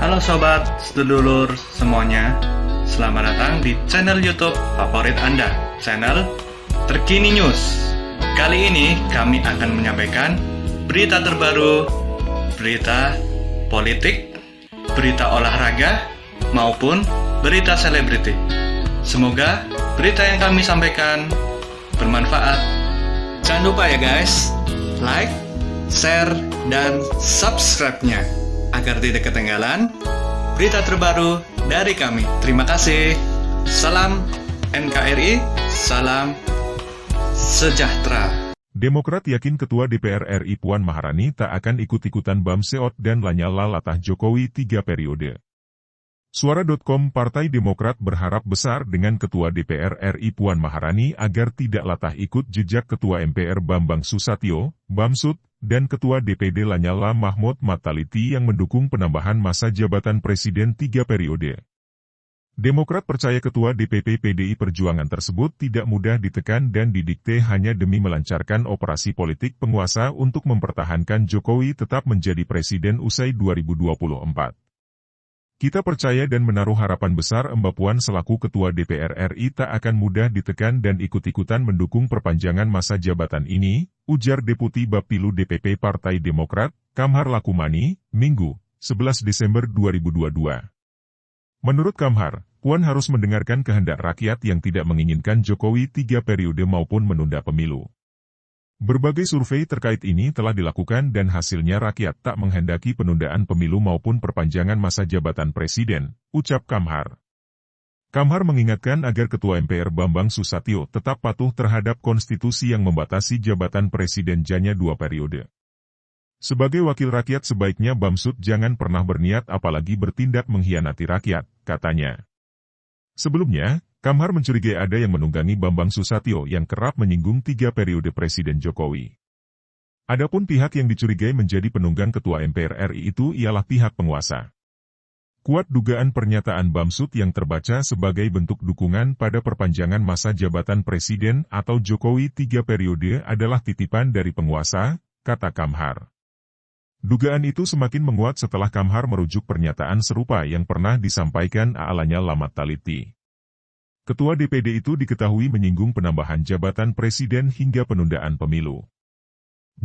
Halo sobat, sedulur semuanya. Selamat datang di channel YouTube favorit Anda, channel Terkini News. Kali ini kami akan menyampaikan berita terbaru, berita politik, berita olahraga, maupun berita selebriti. Semoga berita yang kami sampaikan bermanfaat. Jangan lupa ya guys, like, share, dan subscribe-nya agar tidak ketinggalan berita terbaru dari kami. Terima kasih. Salam NKRI, salam sejahtera. Demokrat yakin Ketua DPR RI Puan Maharani tak akan ikut-ikutan Bamseot dan Lanyala latah Jokowi 3 periode. Suara.com Partai Demokrat berharap besar dengan Ketua DPR RI Puan Maharani agar tidak latah ikut jejak Ketua MPR Bambang Susatyo, Bamsud, dan Ketua DPD Lanyala Mahmud Mataliti yang mendukung penambahan masa jabatan Presiden 3 periode. Demokrat percaya Ketua DPP PDI Perjuangan tersebut tidak mudah ditekan dan didikte hanya demi melancarkan operasi politik penguasa untuk mempertahankan Jokowi tetap menjadi Presiden usai 2024. Kita percaya dan menaruh harapan besar Mbak Puan selaku Ketua DPR RI tak akan mudah ditekan dan ikut-ikutan mendukung perpanjangan masa jabatan ini, ujar Deputi Bapilu DPP Partai Demokrat, Kamhar Lakumani, Minggu, 11 Desember 2022. Menurut Kamhar, Puan harus mendengarkan kehendak rakyat yang tidak menginginkan Jokowi 3 periode maupun menunda pemilu. Berbagai survei terkait ini telah dilakukan dan hasilnya rakyat tak menghendaki penundaan pemilu maupun perpanjangan masa jabatan presiden, ucap Kamhar. Kamhar mengingatkan agar Ketua MPR Bambang Susatyo tetap patuh terhadap konstitusi yang membatasi jabatan presiden janya 2 periode. Sebagai wakil rakyat sebaiknya Bamsud jangan pernah berniat apalagi bertindak mengkhianati rakyat, katanya. Sebelumnya, Kamhar mencurigai ada yang menunggangi Bambang Susatyo yang kerap menyinggung 3 periode Presiden Jokowi. Adapun pihak yang dicurigai menjadi penunggang Ketua MPR RI itu ialah pihak penguasa. Kuat dugaan pernyataan Bamsud yang terbaca sebagai bentuk dukungan pada perpanjangan masa jabatan Presiden atau Jokowi 3 periode adalah titipan dari penguasa, kata Kamhar. Dugaan itu semakin menguat setelah Kamhar merujuk pernyataan serupa yang pernah disampaikan Lanyala Mataliti. Ketua DPD itu diketahui menyinggung penambahan jabatan presiden hingga penundaan pemilu.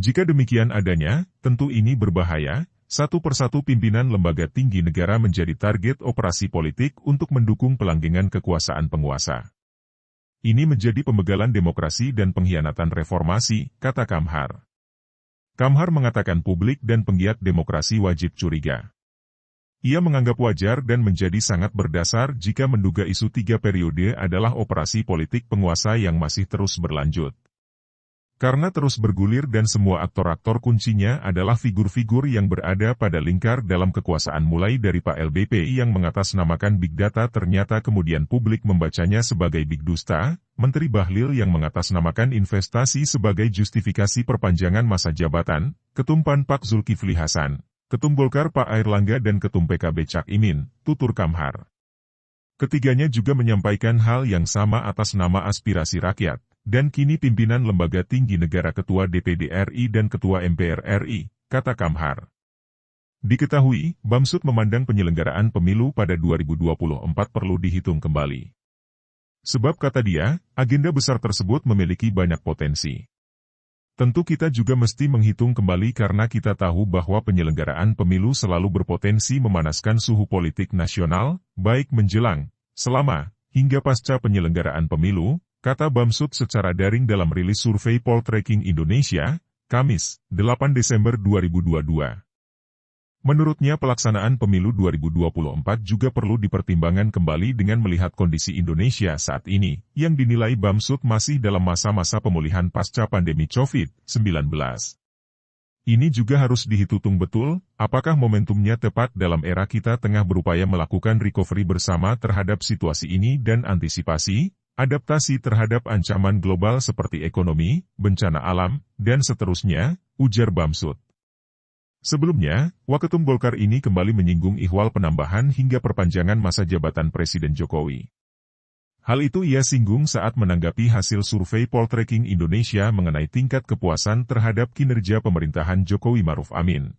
Jika demikian adanya, tentu ini berbahaya, satu persatu pimpinan lembaga tinggi negara menjadi target operasi politik untuk mendukung pelanggengan kekuasaan penguasa. Ini menjadi pembegalan demokrasi dan pengkhianatan reformasi, kata Kamhar. Kamhar mengatakan publik dan penggiat demokrasi wajib curiga. Ia menganggap wajar dan menjadi sangat berdasar jika menduga isu 3 periode adalah operasi politik penguasa yang masih terus berlanjut. Karena terus bergulir dan semua aktor-aktor kuncinya adalah figur-figur yang berada pada lingkar dalam kekuasaan mulai dari Pak LBP yang mengatasnamakan Big Data ternyata kemudian publik membacanya sebagai Big Dusta, Menteri Bahlil yang mengatasnamakan investasi sebagai justifikasi perpanjangan masa jabatan, Ketum PAN Pak Zulkifli Hasan, Ketum Golkar Pak Airlangga dan Ketum PKB Cak Imin, tutur Kamhar. Ketiganya juga menyampaikan hal yang sama atas nama aspirasi rakyat, dan kini pimpinan lembaga tinggi negara Ketua DPD RI dan Ketua MPR RI, kata Kamhar. Diketahui, Bamsud memandang penyelenggaraan pemilu pada 2024 perlu dihitung kembali. Sebab kata dia, agenda besar tersebut memiliki banyak potensi. Tentu kita juga mesti menghitung kembali karena kita tahu bahwa penyelenggaraan pemilu selalu berpotensi memanaskan suhu politik nasional, baik menjelang, selama, hingga pasca penyelenggaraan pemilu, kata Bamsud secara daring dalam rilis survei Poltreking Indonesia, Kamis, 8 Desember 2022. Menurutnya pelaksanaan pemilu 2024 juga perlu dipertimbangkan kembali dengan melihat kondisi Indonesia saat ini, yang dinilai Bamsud masih dalam masa-masa pemulihan pasca pandemi COVID-19. Ini juga harus dihitung betul, apakah momentumnya tepat dalam era kita tengah berupaya melakukan recovery bersama terhadap situasi ini dan antisipasi, adaptasi terhadap ancaman global seperti ekonomi, bencana alam, dan seterusnya, ujar Bamsud. Sebelumnya, Waketum Golkar ini kembali menyinggung ihwal penambahan hingga perpanjangan masa jabatan Presiden Jokowi. Hal itu ia singgung saat menanggapi hasil survei Poltreking Indonesia mengenai tingkat kepuasan terhadap kinerja pemerintahan Jokowi Maruf Amin.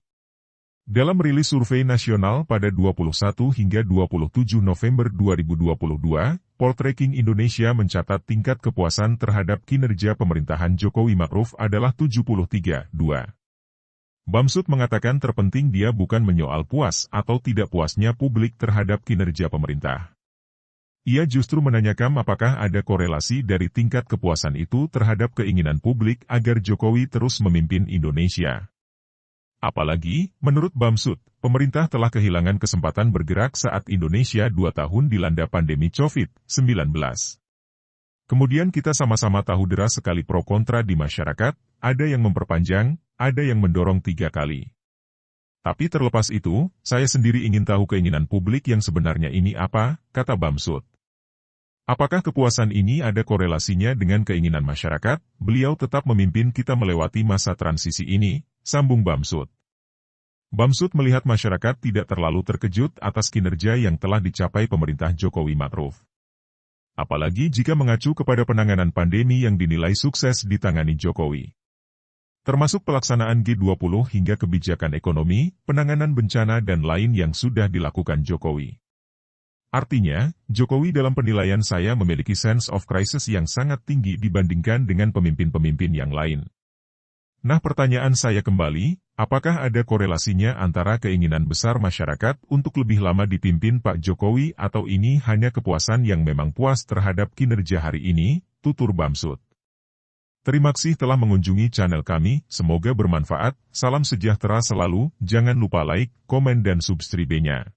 Dalam rilis survei nasional pada 21 hingga 27 November 2022, Poltreking Indonesia mencatat tingkat kepuasan terhadap kinerja pemerintahan Jokowi Ma'ruf adalah 73,2. Bamsud mengatakan terpenting dia bukan menyoal puas atau tidak puasnya publik terhadap kinerja pemerintah. Ia justru menanyakan apakah ada korelasi dari tingkat kepuasan itu terhadap keinginan publik agar Jokowi terus memimpin Indonesia. Apalagi, menurut Bamsud, pemerintah telah kehilangan kesempatan bergerak saat Indonesia 2 tahun dilanda pandemi COVID-19. Kemudian kita sama-sama tahu deras sekali pro kontra di masyarakat, ada yang memperpanjang, ada yang mendorong 3 kali. Tapi terlepas itu, saya sendiri ingin tahu keinginan publik yang sebenarnya ini apa, kata Bamsud. Apakah kepuasan ini ada korelasinya dengan keinginan masyarakat? Beliau tetap memimpin kita melewati masa transisi ini, sambung Bamsud. Bamsud melihat masyarakat tidak terlalu terkejut atas kinerja yang telah dicapai pemerintah Jokowi Ma'ruf. Apalagi jika mengacu kepada penanganan pandemi yang dinilai sukses ditangani Jokowi. Termasuk pelaksanaan G20 hingga kebijakan ekonomi, penanganan bencana dan lain yang sudah dilakukan Jokowi. Artinya, Jokowi dalam penilaian saya memiliki sense of crisis yang sangat tinggi dibandingkan dengan pemimpin-pemimpin yang lain. Nah, pertanyaan saya kembali, apakah ada korelasinya antara keinginan besar masyarakat untuk lebih lama dipimpin Pak Jokowi atau ini hanya kepuasan yang memang puas terhadap kinerja hari ini, tutur Bamsud. Terima kasih telah mengunjungi channel kami, semoga bermanfaat, salam sejahtera selalu, jangan lupa like, komen dan subscribe-nya.